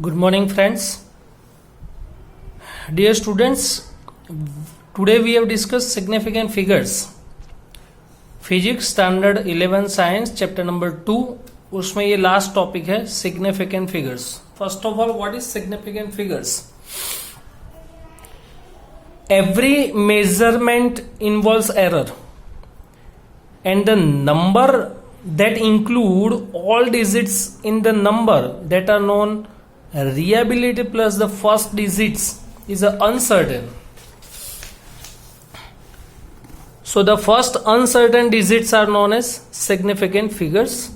Good morning, friends. Dear students, today we have discussed significant figures. Physics Standard 11 Science Chapter number 2 उसमें ये last topic है significant figures. First of all, what is significant figures? Every measurement involves error, and the number that include all digits in the number that are known reliability plus the first digits is uncertain. So the first uncertain digits are known as significant figures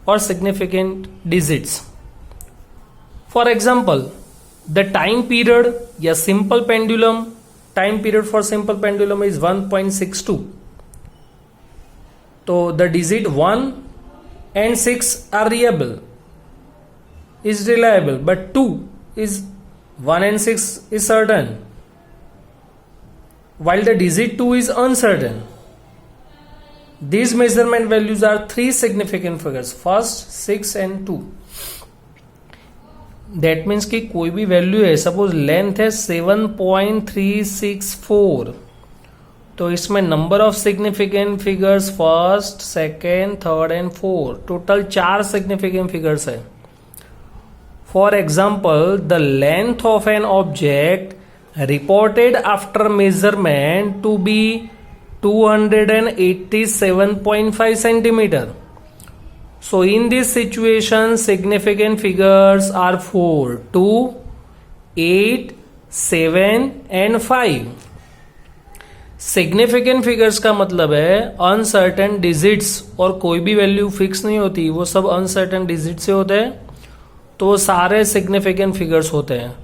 or significant digits. For example, the time period या simple pendulum time period for simple pendulum is 1.62. तो the digit 1 and 6 are reliable, but 2 is 1 and 6 is certain, while the digit 2 is uncertain. These measurement values are three significant figures, first, 6 and 2. That means कि कोई भी value है, suppose length है 7.364, तो इसमें number of significant figures first, second, third and fourth, total 4 significant figures है. For example, the length of an object reported after measurement to be 287.5 centimeter. So in this situation, significant figures are 4, 2, 8, 7 and 5. Significant figures का मतलब है uncertain digits, और कोई भी value fix नहीं होती, वो सब अनसर्टेन डिजिट से होते हैं, तो वो सारे सिग्निफिकेंट फिगर्स होते हैं.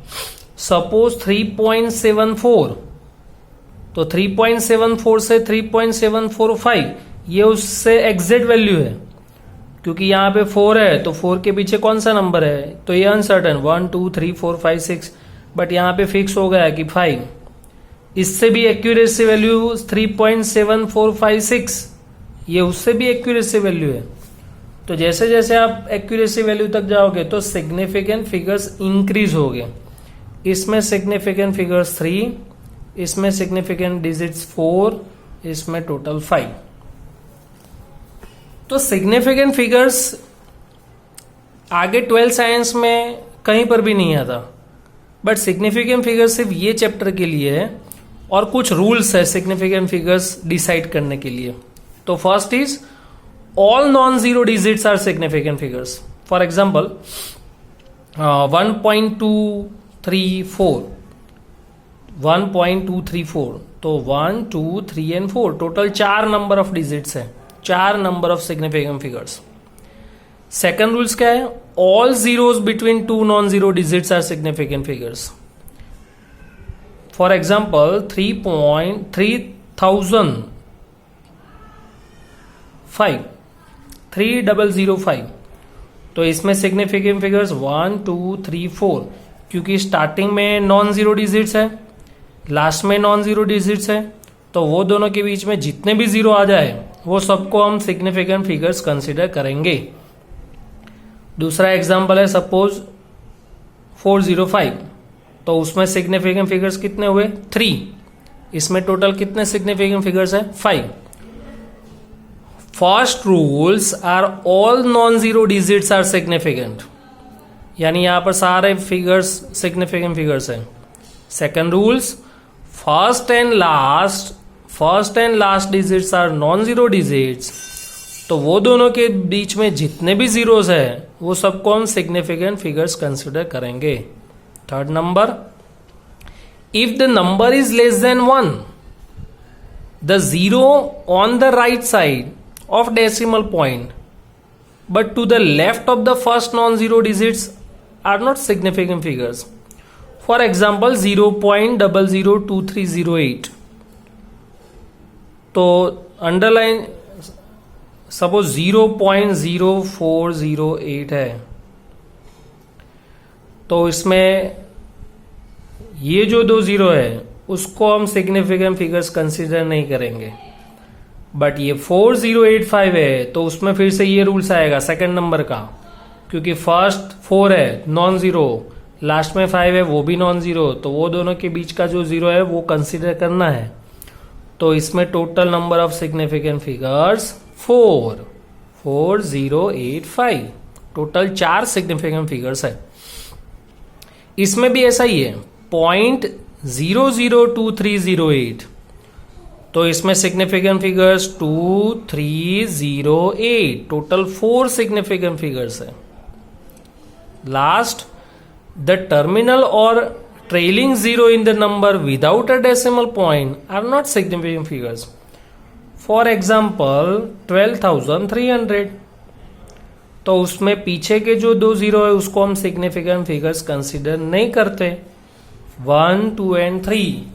सपोज 3.74, तो 3.74 से 3.745 ये उससे एग्जैक्ट वैल्यू है, क्योंकि यहाँ पे 4 है तो 4 के पीछे कौन सा नंबर है, तो ये अनसर्टेन 1 2 3 4 5 6, बट यहाँ पे फिक्स हो गया कि 5. इससे भी एक्यूरेसी वैल्यू 3.7456, ये उससे भी एक्यूरेसी वैल्यू है. तो जैसे जैसे आप एक्यूरेसी वैल्यू तक जाओगे तो सिग्निफिकेंट फिगर्स इंक्रीज होंगे. इसमें सिग्निफिकेंट फिगर्स 3, इसमें सिग्निफिकेंट डिजिट्स 4, इसमें टोटल 5. तो सिग्निफिकेंट फिगर्स आगे 12 साइंस में कहीं पर भी नहीं आता, बट सिग्निफिकेंट फिगर्स सिर्फ ये चैप्टर के लिए है, और कुछ रूल्स है सिग्निफिकेंट फिगर्स डिसाइड करने के लिए. तो first is all non zero digits are significant figures. For example 1.234, तो 1 2 3 and 4 total 4 number of digits है, 4 number of significant figures. Second rules क्या है, all zeros between 2 non zero digits are significant figures. For example 3005, तो इसमें significant figures 1 2 3 4, क्योंकि starting में non zero digits है, last में नॉन जीरो डिजिट्स है, तो वो दोनों के बीच में जितने भी जीरो आ जाए वो सबको हम सिग्निफिकेंट फिगर्स कंसिडर करेंगे. दूसरा एग्जाम्पल है सपोज 405, तो उसमें सिग्निफिकेंट फिगर्स कितने हुए 3, इसमें टोटल कितने सिग्निफिकेंट फिगर्स है 5. First rules are all non zero digits are significant, यानी यहां पर सारे फिगर्स सिग्निफिकेंट फिगर्स हैं. Second rules, first and last digits are non zero digits, तो वो दोनों के बीच में जितने भी जीरोस है वो सबको हम सिग्निफिकेंट फिगर्स कंसिडर करेंगे. Third number, if the number is less than 1, the zero on the right side of decimal point but to the left of the first non-zero digits are not significant figures. For example 0.002308, तो underline suppose 0.0408 है, तो इसमें ये जो 2 zero है उसको हम significant figures consider नहीं करेंगे. बट ये 4085 है तो उसमें फिर से ये रूल्स आएगा सेकंड नंबर का, क्योंकि फर्स्ट 4 है नॉन जीरो, लास्ट में 5 है वो भी नॉन जीरो, तो वो दोनों के बीच का जो जीरो है वो कंसीडर करना है। तो इसमें total number of significant figures 4085, total 4 significant figures है। इसमें भी ऐसा ही है 0.002308, तो इसमें significant figures 2308, total 4 significant figures है। लास्ट, द टर्मिनल और trailing zero in the number without a decimal point are not significant figures. For example 12,300, तो उसमें पीछे के जो 2 जीरो है उसको हम सिग्निफिकेंट फिगर्स कंसीडर नहीं करते। 1, 2 and 3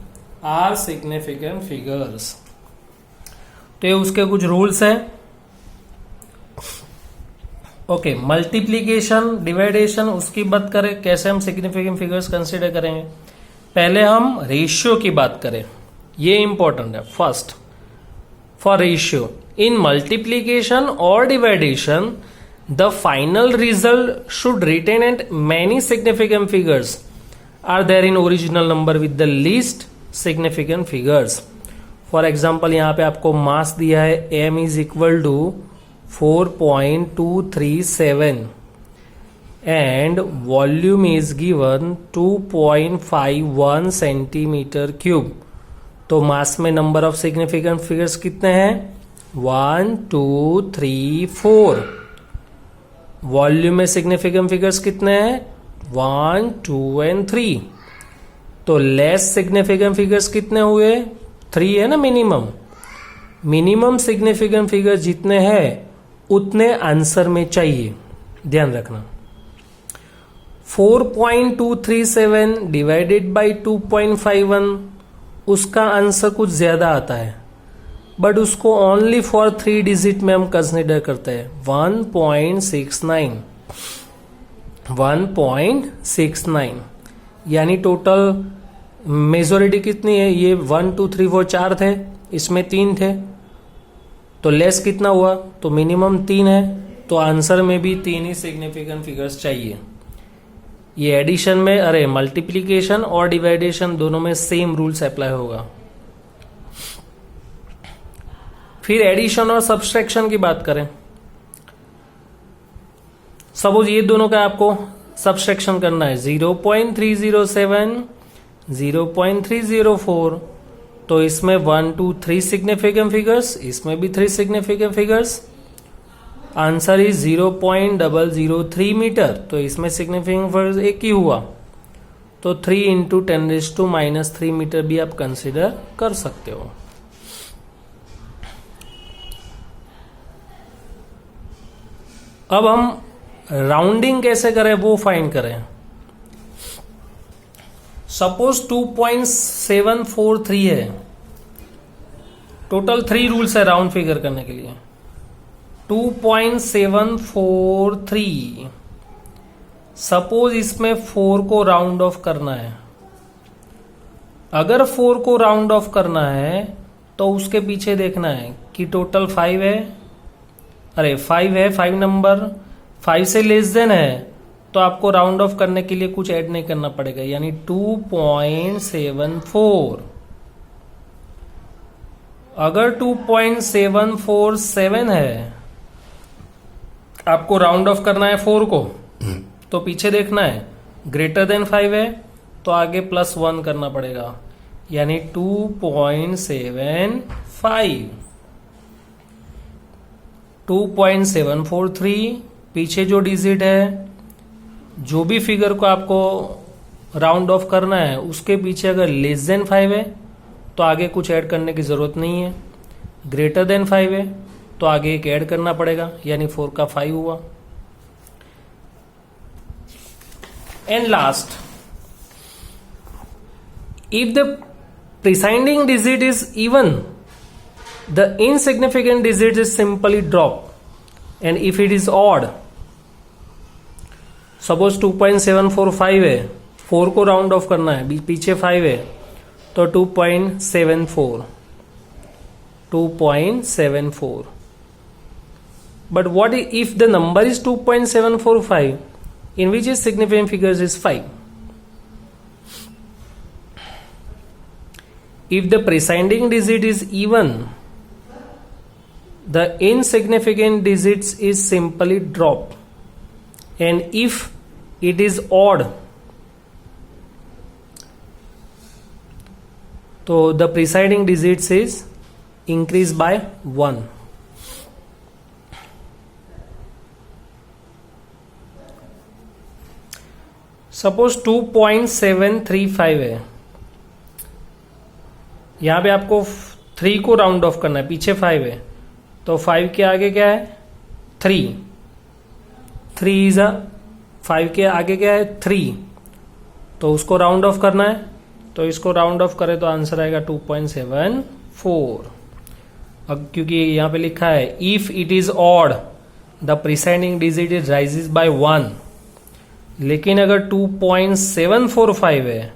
आर सिग्निफिकेंट फिगर्स। तो ये उसके कुछ रूल्स हैं। ओके, मल्टीप्लीकेशन डिवाइडेशन उसकी बात करें, कैसे हम सिग्निफिकेंट फिगर्स कंसीडर करेंगे। पहले हम रेशियो की बात करें, ये इंपॉर्टेंट है। First, for ratio in multiplication और division the final result should retain and many significant figures are there in original number with the least significant figures. For example यहाँ पे आपको मास दिया है m is equal to 4.237 and volume is given 2.51 centimetre cube. तो mass में number of significant figures कितने हैं? 1, 2, 3, 4। Volume में सिग्निफिकेंट फिगर्स कितने हैं? 1, 2 and 3। तो लेस सिग्निफिकेंट फिगर्स कितने हुए? 3 है ना मिनिमम। मिनिमम सिग्निफिकेंट फिगर जितने हैं उतने आंसर में चाहिए, ध्यान रखना। 4.237 डिवाइडेड बाई 2.51, उसका आंसर कुछ ज्यादा आता है, बट उसको ओनली फॉर 3 डिजिट में हम कंसिडर करते हैं। 1.69 यानी टोटल मेजोरिटी कितनी है? ये 1, 2, 3, 4 4 थे, इसमें 3 थे, तो लेस कितना हुआ? तो मिनिमम 3 है, तो आंसर में भी 3 ही सिग्निफिकेंट फिगर्स चाहिए। ये एडिशन में मल्टीप्लीकेशन और डिवाइडेशन दोनों में सेम रूल्स अप्लाई होगा। फिर एडिशन और सब्सट्रैक्शन की बात करें। सपोज ये दोनों का आपको सब्सट्रैक्शन करना है, 0.307, 0.304, तो इसमें 1, 2, 3 सिग्निफिकेंट फिगर्स, इसमें भी 3 significant figures. Answer is 0.003 metre, तो इसमें सिग्निफिकेंट फिगर्स एक ही हुआ, तो 3 इंटू 10⁻³ मीटर भी आप कंसिडर कर सकते हो। अब हम राउंडिंग कैसे करें वो फाइंड करें। सपोज 2.743 है, टोटल 3 रूल्स है राउंड फिगर करने के लिए। 2.743, सपोज इसमें 4 को राउंड ऑफ करना है। अगर 4 को राउंड ऑफ करना है तो उसके पीछे देखना है कि टोटल 5 है, 5 है, 5 नंबर 5 से लेस देन है, तो आपको राउंड ऑफ करने के लिए कुछ ऐड नहीं करना पड़ेगा, यानी 2.747। अगर 2.747 है, आपको राउंड ऑफ करना है 4 को, तो पीछे देखना है ग्रेटर देन 5 है, तो आगे +1 करना पड़ेगा, यानी 2.75। 2.743, पीछे जो डिजिट है, जो भी फिगर को आपको राउंड ऑफ करना है उसके पीछे अगर लेस देन 5 है तो आगे कुछ ऐड करने की जरूरत नहीं है, ग्रेटर देन 5 है तो आगे एक ऐड करना पड़ेगा, यानी 4 का 5 हुआ। And last, if the presiding digit is even, the insignificant digit is simply drop, and if it is odd, suppose 2.745 है, 4 को राउंड ऑफ करना है, पीछे 5 है, तो 2.74। But what if the number is 2.745, in which is significant figures is 5? If the preceding digit is even, the insignificant digits is simply dropped, and if it is odd, so the preceding digits is increased by 1. Suppose 2.735 है, यहां पे आपको 3 को round of करना है, पीछे 5 है, तो 5 के आगे क्या है 3, 3 इज 5 के आगे क्या है 3, तो उसको राउंड ऑफ करना है, तो इसको राउंड ऑफ करें तो आंसर आएगा 2.74. अब क्योंकि यहां पे लिखा है if it is odd the presiding digit is rises by 1, लेकिन अगर 2.745 है,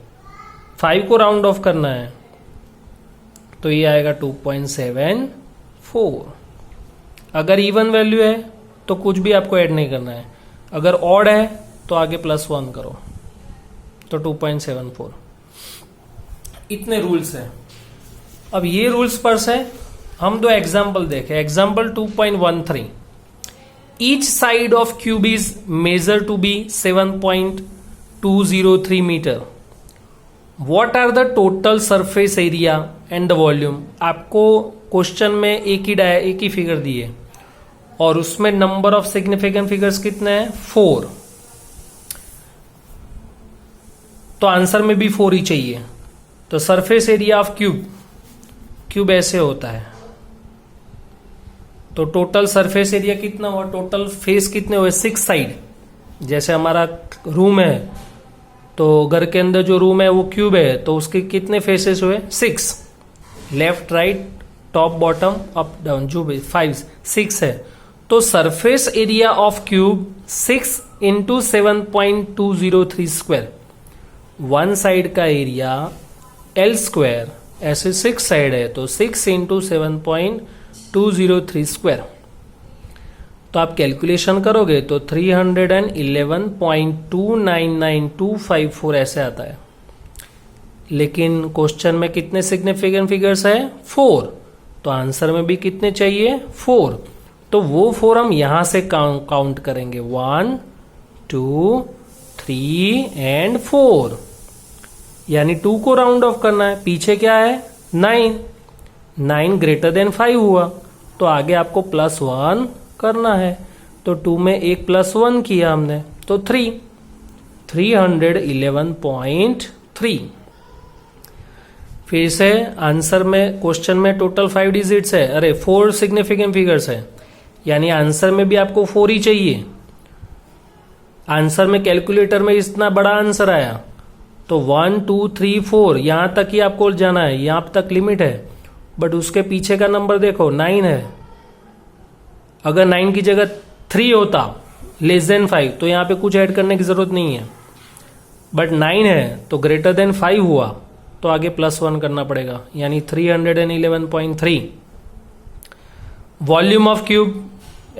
5 को राउंड ऑफ करना है, तो ये आएगा 2.74. अगर इवन वैल्यू है तो कुछ भी आपको ऐड नहीं करना है, अगर ऑड है तो आगे +1 करो, तो 2.74. इतने रूल्स हैं. अब ये रूल्स पर से हम 2 एग्जाम्पल देखें. Example 2.13, each side of cube is measured to be 7.203 meter. What are the total surface area and the volume? आपको क्वेश्चन में एक ही फिगर दिए और उसमें नंबर ऑफ सिग्निफिकेंट फिगर्स कितने हैं 4, तो आंसर में भी 4 ही चाहिए. तो सरफेस एरिया ऑफ क्यूब ऐसे होता है, तो टोटल सरफेस एरिया कितना हुआ, टोटल फेस कितने हुए 6 साइड. जैसे हमारा रूम है, तो घर के अंदर जो रूम है वो क्यूब है, तो उसके कितने फेसेस हुए 6, left right top bottom up down, जो भी 6 है. तो surface area of cube 6 into 7.203 square. One side का एरिया L स्क्वायर, ऐसे 6 साइड है, तो 6 इंटू 7.203 स्क्वायर. तो आप कैलकुलेशन करोगे तो 311.299254 ऐसे आता है. लेकिन क्वेश्चन में कितने सिग्निफिकेंट फिगर्स है 4, तो आंसर में भी कितने चाहिए 4. तो वो 4 हम यहां से काउंट करेंगे 1 2 3 एंड 4, यानी 2 को राउंड ऑफ करना है. पीछे क्या है 9 ग्रेटर देन 5 हुआ, तो आगे आपको +1 करना है. तो 2 में एक +1 किया हमने, तो 311.3. फिर से आंसर में क्वेश्चन में टोटल 5 डिजिट्स है, अरे 4 सिग्निफिकेंट फिगर्स है, यानी आंसर में भी आपको 4 ही चाहिए. आंसर में कैलकुलेटर में इतना बड़ा आंसर आया, तो 1 2 3 4 यहां तक ही आपको जाना है, यहां तक लिमिट है. बट उसके पीछे का नंबर देखो 9 है. अगर 9 की जगह 3 होता लेस देन 5, तो यहां पे कुछ ऐड करने की जरूरत नहीं है. बट 9 है तो ग्रेटर देन 5 हुआ, तो आगे +1 करना पड़ेगा, यानी 311.3. Volume of cube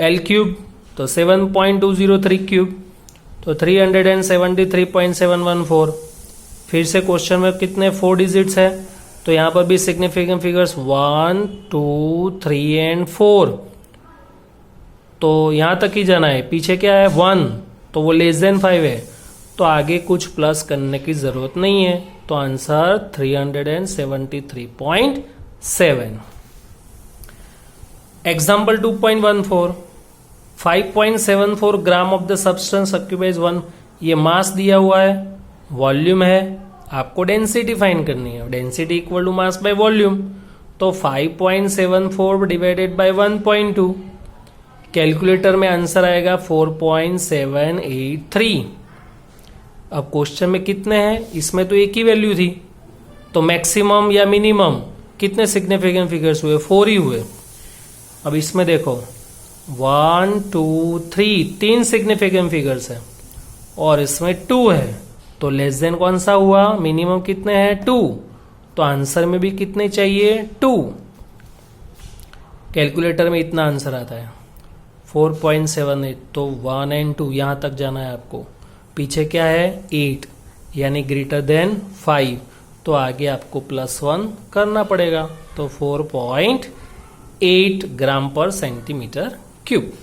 L cube, तो 7.203 क्यूब, तो 373.714. फिर से क्वेश्चन में कितने 4 डिजिट्स है, तो यहां पर भी सिग्निफिकेंट फिगर्स 1 2 3 एंड 4, तो यहां तक ही जाना है. पीछे क्या है 1, तो वो लेस देन 5 है, तो आगे कुछ प्लस करने की जरूरत नहीं है. तो answer 373.7. Example 2.14, 5.74 gram of the substance occupies 1. ये मास दिया हुआ है, वॉल्यूम है, आपको डेंसिटी फाइंड करनी है. Density equal to mass by volume, तो 5.74 डिवाइडेड बाय 1.2. कैलकुलेटर में आंसर आएगा 4.783. अब क्वेश्चन में कितने हैं, इसमें तो एक ही वैल्यू थी, तो मैक्सिमम या मिनिमम कितने सिग्निफिकेंट फिगर्स हुए 4 ही हुए. अब इसमें देखो 1 2 3 सिग्निफिकेंट फिगर्स है और इसमें 2 है, तो लेस देन कौन सा हुआ, मिनिमम कितने हैं 2, तो आंसर में भी कितने चाहिए 2. कैलकुलेटर में इतना आंसर आता है 4.78, तो 1 और 2 यहां तक जाना है आपको। पीछे क्या है 8, यानी ग्रेटर देन 5, तो आगे आपको +1 करना पड़ेगा, तो 4.8 ग्राम पर सेंटीमीटर क्यूब।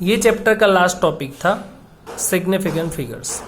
ये चैप्टर का लास्ट टॉपिक था सिग्निफिकेंट फिगर्स।